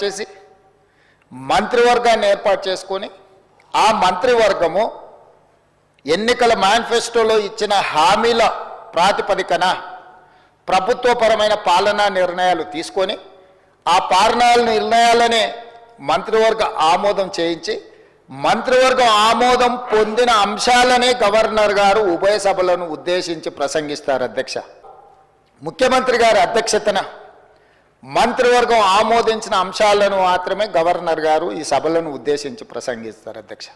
చేసి మంత్రివర్గాన్ని ఏర్పాటు చేసుకొని ఆ మంత్రివర్గము ఎన్నికల మేనిఫెస్టోలో ఇచ్చిన హామీల ప్రాతిపదికన ప్రభుత్వపరమైన పాలనా నిర్ణయాలు తీసుకొని ఆ నిర్ణయాలనే మంత్రివర్గ ఆమోదం చేయించి మంత్రివర్గం ఆమోదం పొందిన అంశాలనే గవర్నర్ గారు ఉభయ సభలను ఉద్దేశించి ప్రసంగిస్తారు. అధ్యక్ష, ముఖ్యమంత్రి గారి అధ్యక్షతన మంత్రివర్గం ఆమోదించిన అంశాలను మాత్రమే గవర్నర్ గారు ఈ సభలను ఉద్దేశించి ప్రసంగిస్తారు. అధ్యక్ష,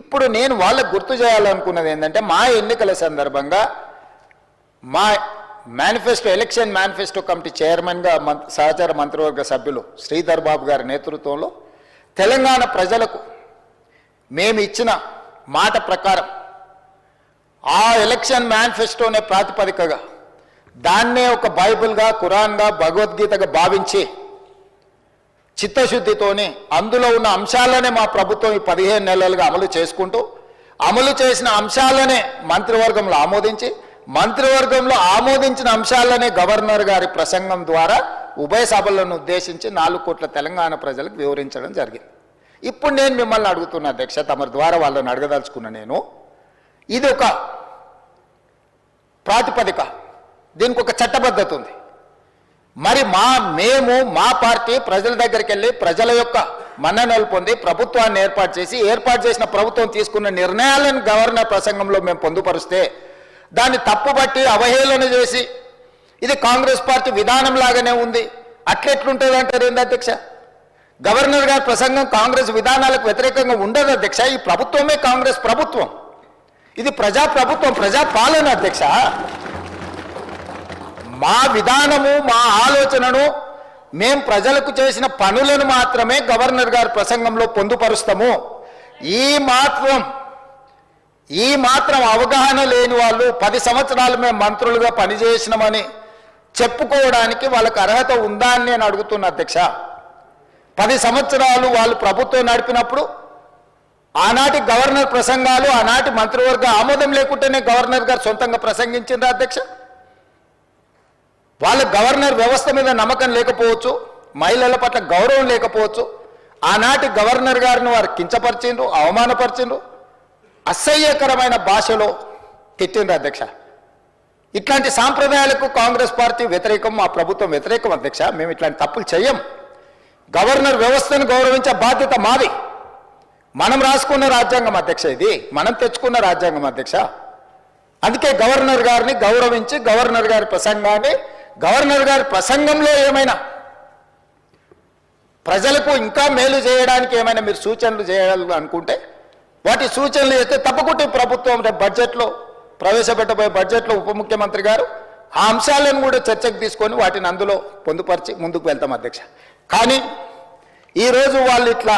ఇప్పుడు నేను వాళ్ళకు గుర్తు చేయాలనుకున్నది ఏంటంటే మా ఎన్నికల సందర్భంగా మా మేనిఫెస్టో ఎలక్షన్ మేనిఫెస్టో కమిటీ చైర్మన్గా సహచార మంత్రివర్గ సభ్యులు శ్రీధర్ బాబు గారి నేతృత్వంలో తెలంగాణ ప్రజలకు మేము ఇచ్చిన మాట ప్రకారం ఆ ఎలక్షన్ మేనిఫెస్టోనే ప్రాతిపదికగా దాన్నే ఒక బైబిల్గా ఖురాన్గా భగవద్గీతగా భావించి చిత్తశుద్ధితోని అందులో ఉన్న అంశాలనే మా ప్రభుత్వం ఈ 15 నెలలుగా అమలు చేసుకుంటూ అమలు చేసిన అంశాలనే మంత్రివర్గంలో ఆమోదించి మంత్రివర్గంలో ఆమోదించిన అంశాలనే గవర్నర్ గారి ప్రసంగం ద్వారా ఉభయ సభలను ఉద్దేశించి 4 కోట్ల తెలంగాణ ప్రజలకు వివరించడం జరిగింది. ఇప్పుడు నేను మిమ్మల్ని అడుగుతున్నా అధ్యక్ష, తమరి ద్వారా వాళ్ళని అడగదలుచుకున్నా నేను, ఇది ఒక ప్రాతిపదిక, దీనికి ఒక చట్టబద్ధత ఉంది. మరి మేము మా పార్టీ ప్రజల దగ్గరికి వెళ్ళి ప్రజల యొక్క మన్ననలు పొంది ప్రభుత్వాన్ని ఏర్పాటు చేసిన ప్రభుత్వం తీసుకున్న నిర్ణయాలను గవర్నర్ ప్రసంగంలో మేము పొందుపరిస్తే దాన్ని తప్పుబట్టి అవహేళన చేసి ఇది కాంగ్రెస్ పార్టీ విధానం లాగానే ఉంది అట్లెట్లుంటుంది అంటారు ఏంది అధ్యక్ష? గవర్నర్ గారి ప్రసంగం కాంగ్రెస్ విధానాలకు వ్యతిరేకంగా ఉండదు అధ్యక్ష. ఈ ప్రభుత్వమే కాంగ్రెస్ ప్రభుత్వం, ఇది ప్రజాప్రభుత్వం, ప్రజాపాలన అధ్యక్ష. మా విధానము మా ఆలోచనను మేం ప్రజలకు చేసిన పనులను మాత్రమే గవర్నర్ గారి ప్రసంగంలో పొందుపరుస్తాము. ఈ మాత్రం అవగాహన లేని వాళ్ళు 10 సంవత్సరాలు మేము మంత్రులుగా పనిచేసినామని చెప్పుకోవడానికి వాళ్ళకి అర్హత ఉందా అని నేను అడుగుతున్నా అధ్యక్ష. 10 సంవత్సరాలు వాళ్ళు ప్రభుత్వం నడిపినప్పుడు ఆనాటి గవర్నర్ ప్రసంగాలు ఆనాటి మంత్రివర్గ ఆమోదం లేకుంటేనే గవర్నర్ గారు సొంతంగా ప్రసంగించిండ్రా అధ్యక్ష? వాళ్ళ గవర్నర్ వ్యవస్థ మీద నమ్మకం లేకపోవచ్చు, మహిళల పట్ల గౌరవం లేకపోవచ్చు, ఆనాటి గవర్నర్ గారిని వారు కించపరిచిండ్రు, అవమానపరిచిండ్రు, అసహ్యకరమైన భాషలో తిట్టిండ్రు అధ్యక్ష. ఇట్లాంటి సాంప్రదాయాలకు కాంగ్రెస్ పార్టీ వ్యతిరేకం, మా ప్రభుత్వం వ్యతిరేకం అధ్యక్ష. మేము ఇట్లాంటి తప్పులు చెయ్యం. గవర్నర్ వ్యవస్థను గౌరవించే బాధ్యత మాది. మనం రాసుకున్న రాజ్యాంగం అధ్యక్ష, ఇది మనం తెచ్చుకున్న రాజ్యాంగం అధ్యక్ష. అందుకే గవర్నర్ గారిని గౌరవించి గవర్నర్ గారి ప్రసంగాన్ని, గవర్నర్ గారి ప్రసంగంలో ఏమైనా ప్రజలకు ఇంకా మేలు చేయడానికి ఏమైనా మీరు సూచనలు చేయాలి అనుకుంటే వాటి సూచనలు చేస్తే తప్పకుండా ప్రభుత్వం బడ్జెట్లో ప్రవేశపెట్టబోయే బడ్జెట్లో ఉప ముఖ్యమంత్రి గారు ఆ అంశాలను కూడా చర్చకు తీసుకొని వాటిని అందులో పొందుపరిచి ముందుకు వెళ్తాం అధ్యక్ష. కానీ ఈరోజు వాళ్ళు ఇట్లా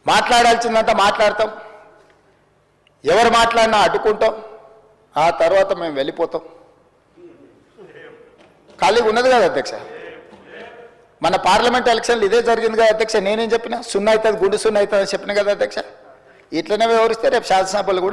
మాట్లాడాల్సిందంతా మాట్లాడతాం, ఎవరు మాట్లాడినా అడ్డుకుంటాం, ఆ తర్వాత మేము వెళ్ళిపోతాం. ఖాళీగా ఉన్నది కదా అధ్యక్ష. మన పార్లమెంట్ ఎలక్షన్లు ఇదే జరిగింది కదా అధ్యక్ష. నేనేం చెప్పినా 0 అవుతుంది, గుండు 0 అవుతుంది అని చెప్పిన కదా అధ్యక్ష. ఇట్లనే వివరిస్తే రేపు శాసనసభలు కూడా